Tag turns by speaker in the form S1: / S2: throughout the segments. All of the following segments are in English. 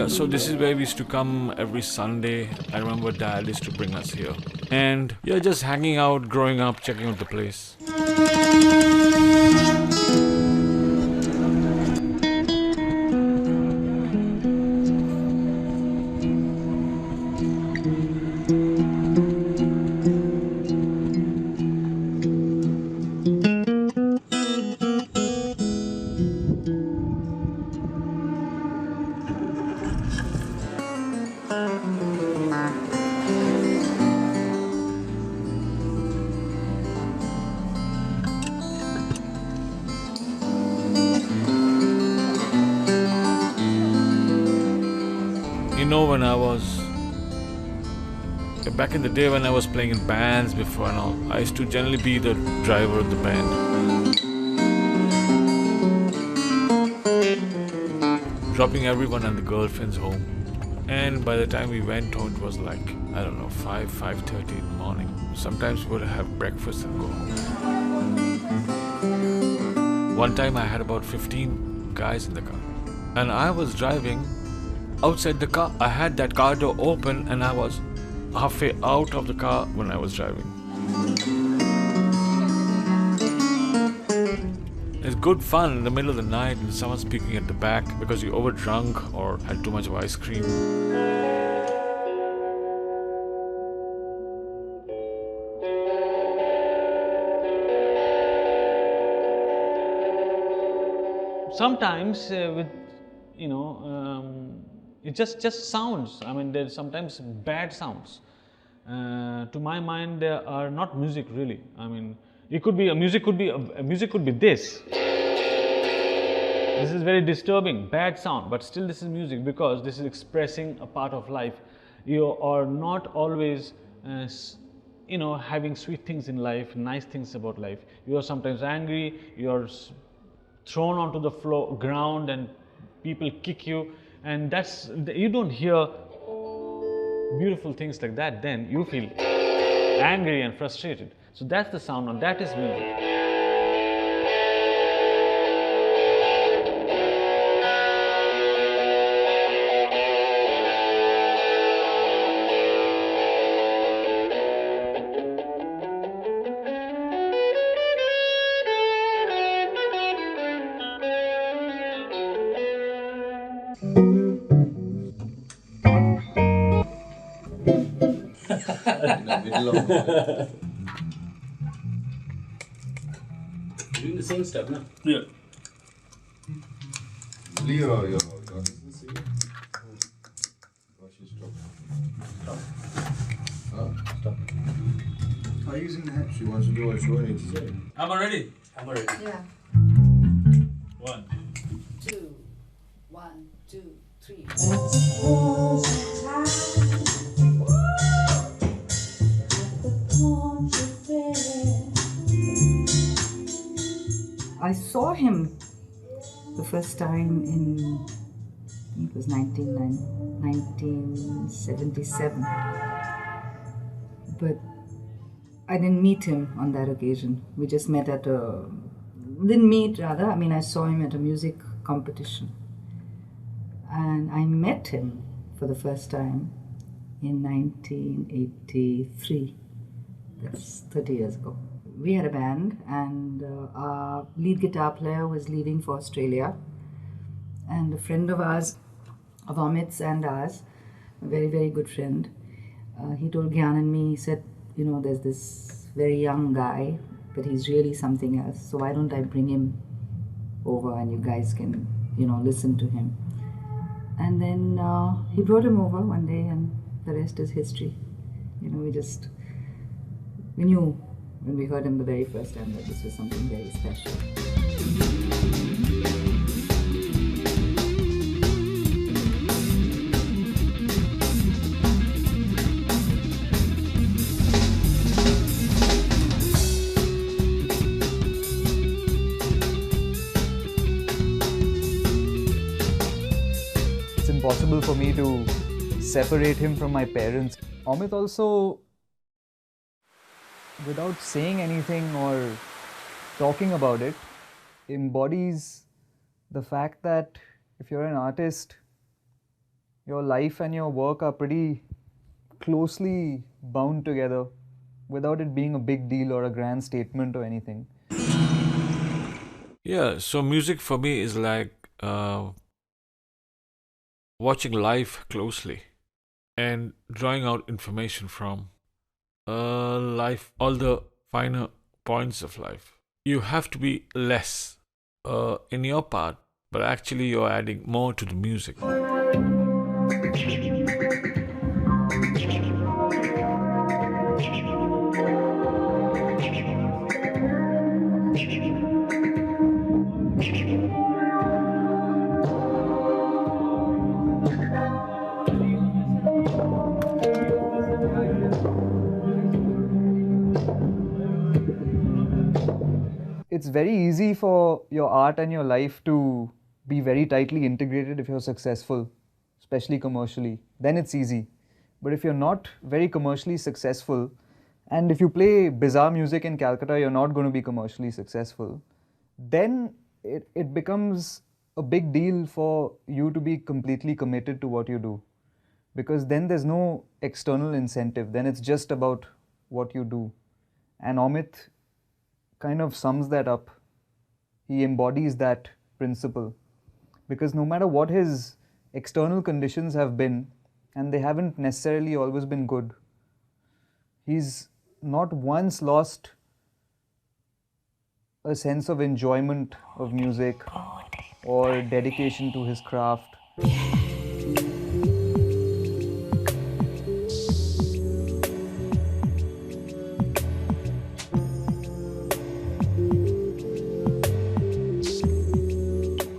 S1: Yeah, so this is where we used to come every Sunday. I remember Dad used to bring us here. And yeah, just hanging out, growing up, checking out the place. You know, back in the day when I was playing in bands before and all, I used to generally be the driver of the band. Dropping everyone and the girlfriends home. And by the time we went home, it was like, I don't know, 5:30 in the morning. Sometimes we would have breakfast and go home. One time I had about 15 guys in the car. And I was driving outside the car. I had that car door open and I was halfway out of the car when I was driving. It's good fun in the middle of the night and someone's speaking at the back because you overdrunk or had too much of ice cream.
S2: Sometimes with, it just sounds. I mean, there's sometimes bad sounds. To my mind, they are not music really. I mean, it could be music could be this. This is very disturbing, bad sound, but still this is music because this is expressing a part of life. You are not always, having sweet things in life, nice things about life. You are sometimes angry. You are thrown onto the ground and people kick you, and you don't hear beautiful things like that. Then you feel angry and frustrated. So that's the sound, and that is music.
S3: Doing the same stuff, no?
S2: Yeah.
S4: Leo, your daughter isn't singing? Oh, she's stopped.
S3: Stop.
S4: Huh?
S3: Stop.
S4: Are you using the head? She wants to do what she wanted to say.
S2: Am I ready?
S3: I'm already.
S5: Yeah.
S2: 1,
S5: 2, 1, 2, 3.
S6: I saw him the first time in, I think it was 1977. But I didn't meet him on that occasion. We just met at I saw him at a music competition. And I met him for the first time in 1983. That's 30 years ago. We had a band, and our lead guitar player was leaving for Australia. And a friend of ours, of Amit's and ours, a very, very good friend, he told Gyan and me, he said, there's this very young guy, but he's really something else. So why don't I bring him over and you guys can, listen to him. And then he brought him over one day, and the rest is history. We knew when we heard him the very first time that this was something very special.
S7: It's impossible for me to separate him from my parents. Amyt also, without saying anything or talking about it, embodies the fact that if you're an artist, your life and your work are pretty closely bound together without it being a big deal or a grand statement or anything.
S1: Yeah, so music for me is like watching life closely and drawing out information from life, all the finer points of life. You have to be less in your part, but actually you're adding more to the music.
S7: It's very easy for your art and your life to be very tightly integrated if you're successful, especially commercially. Then it's easy. But if you're not very commercially successful, and if you play bizarre music in Calcutta, you're not going to be commercially successful, then it becomes a big deal for you to be completely committed to what you do. Because then there's no external incentive, then it's just about what you do. And Amyt kind of sums that up. He embodies that principle. Because no matter what his external conditions have been, and they haven't necessarily always been good, he's not once lost a sense of enjoyment of music or dedication to his craft.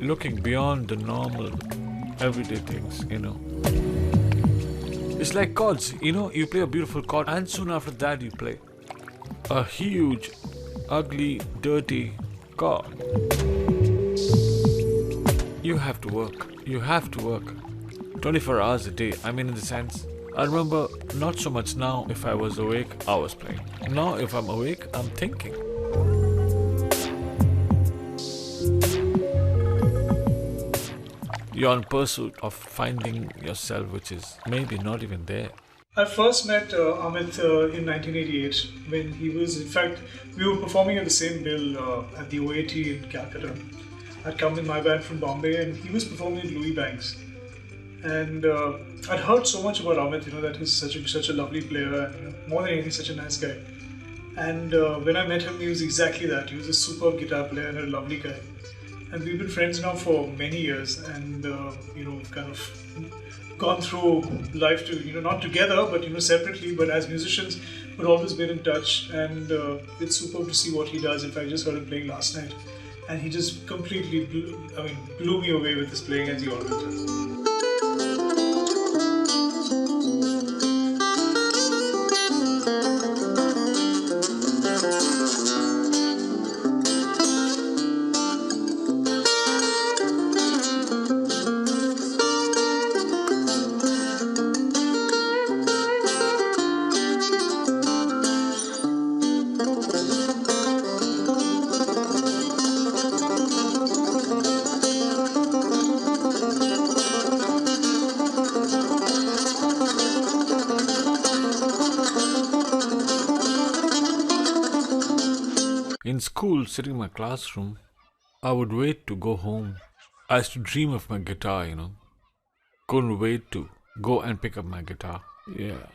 S1: Looking beyond the normal, everyday things, It's like chords, you play a beautiful chord, and soon after that, you play a huge, ugly, dirty chord. You have to work. You have to work 24 hours a day. I mean, in the sense, I remember not so much now. If I was awake, I was playing. Now, if I'm awake, I'm thinking. You're in pursuit of finding yourself, which is maybe not even there.
S8: I first met Amit in 1988 when he was, in fact, we were performing at the same bill at the OAT in Calcutta. I'd come with my band from Bombay and he was performing in Louis Banks. And I'd heard so much about Amit, that he's such a lovely player and more than anything, such a nice guy. And when I met him, he was exactly that. He was a superb guitar player and a lovely guy. And we've been friends now for many years, and we've kind of gone through life to not together, but separately. But as musicians, we've always been in touch, and it's superb to see what he does. In fact, I just heard him playing last night, and he just completely blew me away with his playing, as he always does.
S1: In school, sitting in my classroom, I would wait to go home. I used to dream of my guitar, Couldn't wait to go and pick up my guitar. Yeah.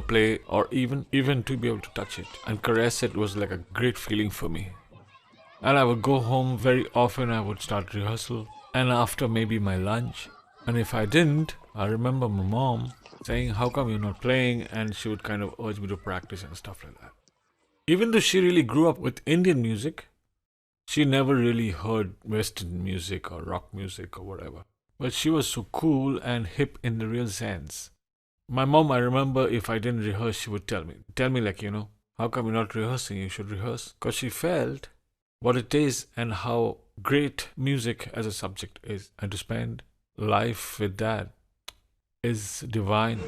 S1: Play or even to be able to touch it and caress it was like a great feeling for me. And I would go home very often. I would start rehearsal and after maybe my lunch. And if I didn't, I remember my mom saying, "How come you're not playing?" And she would kind of urge me to practice and stuff like that. Even though she really grew up with Indian music, she never really heard Western music or rock music or whatever. But she was so cool and hip in the real sense. My mom, I remember if I didn't rehearse, she would tell me like, how come you're not rehearsing? You should rehearse. Because she felt what it is and how great music as a subject is. And to spend life with that is divine.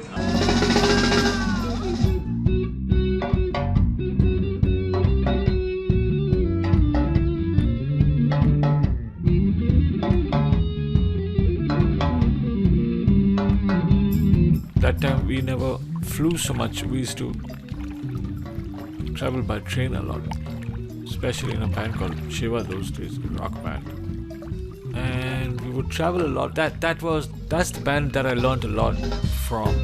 S1: that time we never flew so much. We used to travel by train a lot, especially in a band called Shiva those days, a rock band. And we would travel a lot. That's the band that I learned a lot from.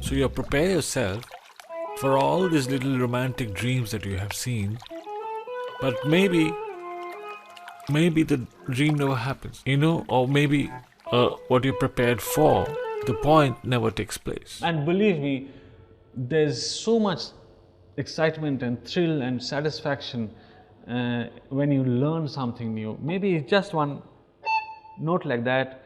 S1: So you prepare yourself for all these little romantic dreams that you have seen, but maybe the dream never happens, or maybe what you prepared for, the point never takes place.
S2: And believe me, there's so much excitement and thrill and satisfaction when you learn something new. Maybe it's just one note like that.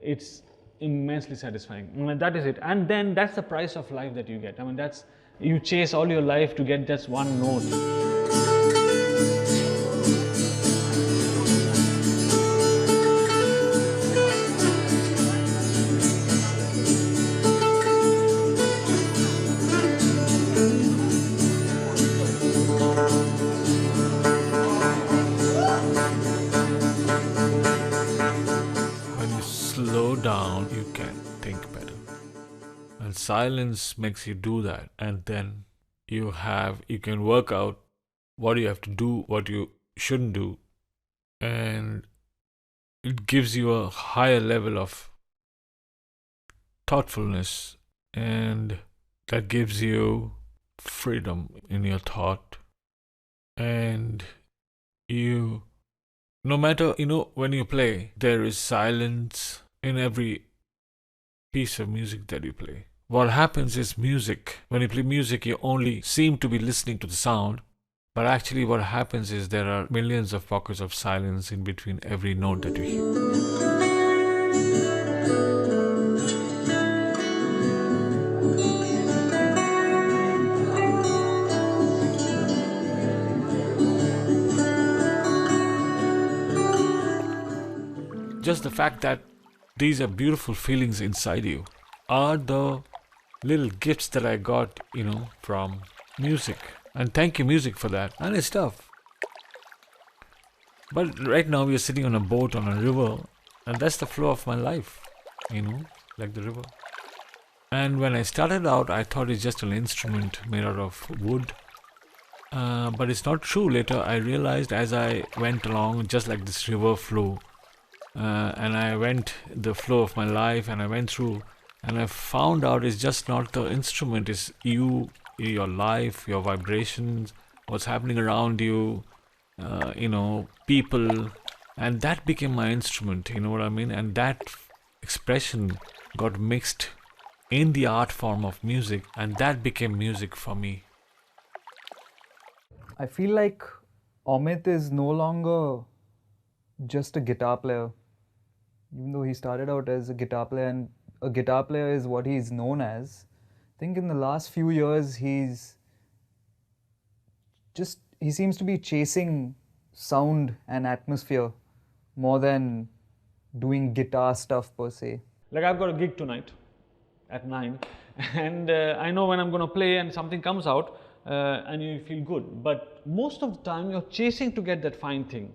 S2: It's immensely satisfying. I mean, that is it. And then that's the price of life that you get. I mean, you chase all your life to get just one note.
S1: Down, you can think better, and silence makes you do that. And then you can work out what you have to do, what you shouldn't do, and it gives you a higher level of thoughtfulness, and that gives you freedom in your thought. And no matter, when you play, there is silence in every piece of music that you play. What happens is when you play music, you only seem to be listening to the sound, but actually what happens is there are millions of pockets of silence in between every note that you hear. Just the fact that these are beautiful feelings inside you are the little gifts that I got, from music. And thank you, music, for that. And it's tough. But right now we are sitting on a boat on a river, and that's the flow of my life, like the river. And when I started out, I thought it's just an instrument made out of wood. But it's not true. Later I realized as I went along, just like this river flow, and I went the flow of my life, and I went through, and I found out it's just not the instrument, it's you, your life, your vibrations, what's happening around you, people, and that became my instrument, you know what I mean? And that expression got mixed in the art form of music, and that became music for me.
S7: I feel like Amyt is no longer just a guitar player. Even though he started out as a guitar player, and a guitar player is what he's known as, I think in the last few years he seems to be chasing sound and atmosphere more than doing guitar stuff per se.
S2: Like, I've got a gig tonight at 9, and I know when I'm going to play and something comes out and you feel good, but most of the time you're chasing to get that fine thing.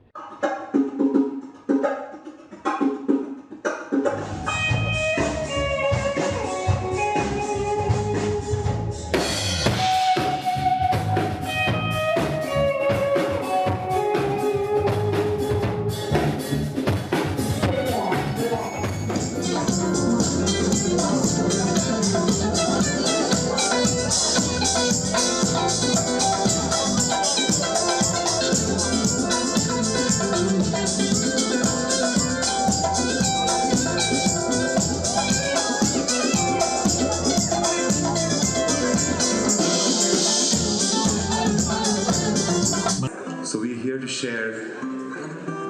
S9: So we're here to share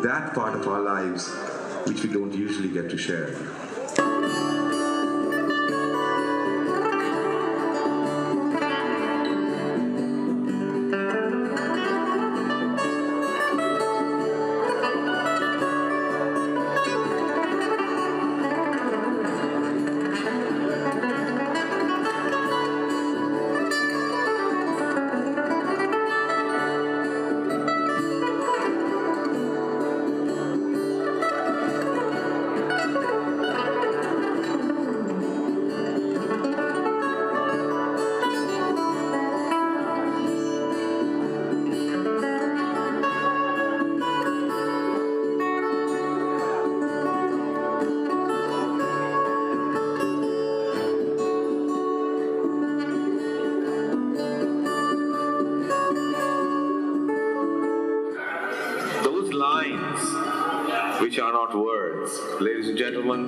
S9: that part of our lives which we don't usually get to share. lines which are not words. Ladies and gentlemen,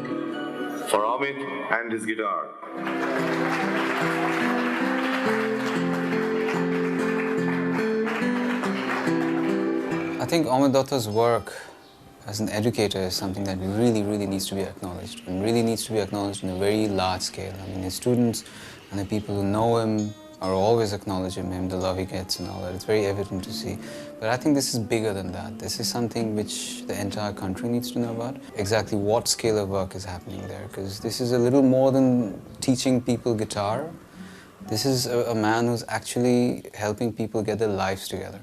S9: for Amit and his guitar.
S10: I think Amyt Datta's work as an educator is something that really needs to be acknowledged, and really needs to be acknowledged in a very large scale. I mean, his students and the people who know him are always acknowledging him, the love he gets and all that. It's very evident to see. But I think this is bigger than that. This is something which the entire country needs to know about. Exactly what scale of work is happening there, because this is a little more than teaching people guitar. This is a man who's actually helping people get their lives together.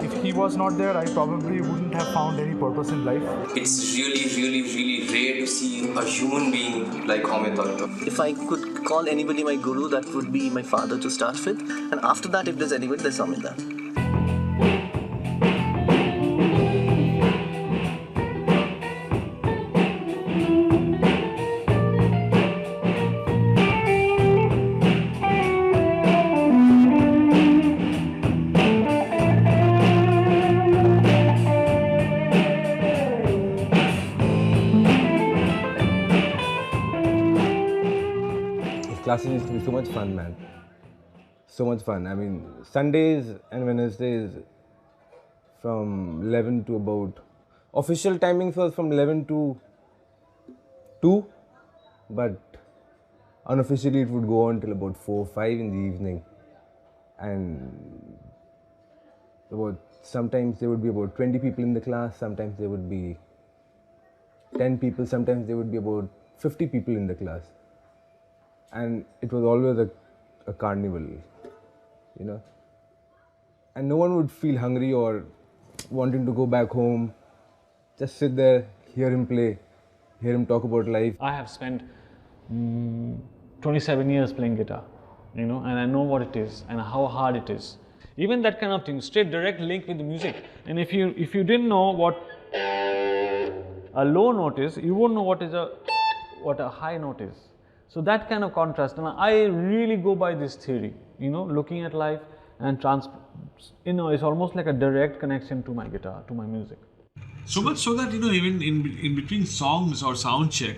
S11: If he was not there, I probably wouldn't have found any purpose in life.
S12: It's really rare to see a human being like Amyt Datta.
S13: If I could call anybody my guru, that would be my father to start with. And after that, if there's anybody, there's Amyt Datta.
S4: Classes used to be so much fun, man. So much fun. I mean, Sundays and Wednesdays from 11 to about... Official timings was from 11 to 2, but unofficially it would go on till about 4 or 5 in the evening. And sometimes there would be about 20 people in the class, sometimes there would be 10 people, sometimes there would be about 50 people in the class. And it was always a carnival, you know. And no one would feel hungry or wanting to go back home. Just sit there, hear him play, hear him talk about life.
S2: I have spent 27 years playing guitar, you know, and I know what it is and how hard it is. Even that kind of thing, straight direct link with the music. And if you didn't know what a low note is, you won't know what a high note is. So that kind of contrast, and I really go by this theory, you know, looking at life and it's almost like a direct connection to my guitar, to my music.
S1: So much so that, you know, even in between songs or sound check,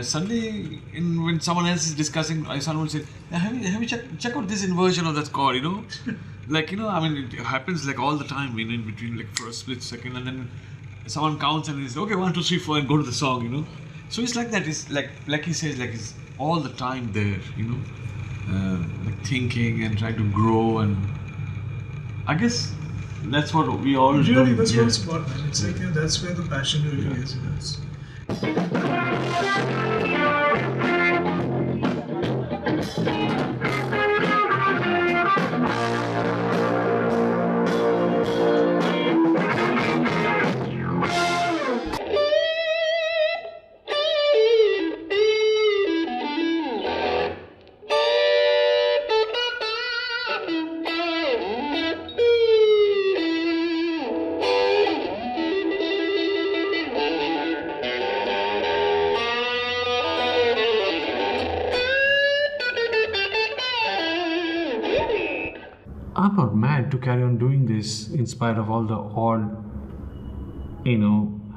S1: suddenly when someone else is discussing, someone will say, have you check out this inversion of that chord, you know? Like, you know, I mean, it happens like all the time, you know, in between, like for a split second, and then someone counts and he says, okay, 1, 2, 3, 4, and go to the song, you know? So it's like that. It's like he says, like it's all the time there, you know, like thinking and trying to grow, and I guess that's what we all do.
S8: Really, that's what it's about, man. It's like, you know, that's where the passion really is.
S2: I'm not mad to carry on doing this in spite of all the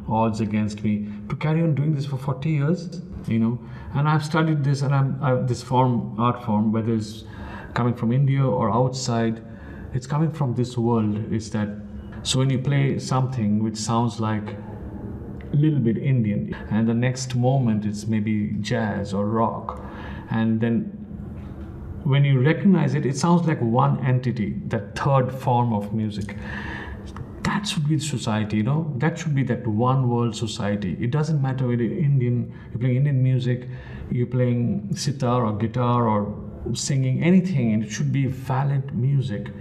S2: odds against me, to carry on doing this for 40 years, you know. And I've studied this, and this art form, whether it's coming from India or outside, it's coming from this world. It's that, so when you play something which sounds like a little bit Indian, and the next moment it's maybe jazz or rock, and then when you recognize it, it sounds like one entity, that third form of music. That should be society, you know. That should be that one world society. It doesn't matter whether you're playing Indian music, you're playing sitar or guitar or singing, anything. It should be valid music.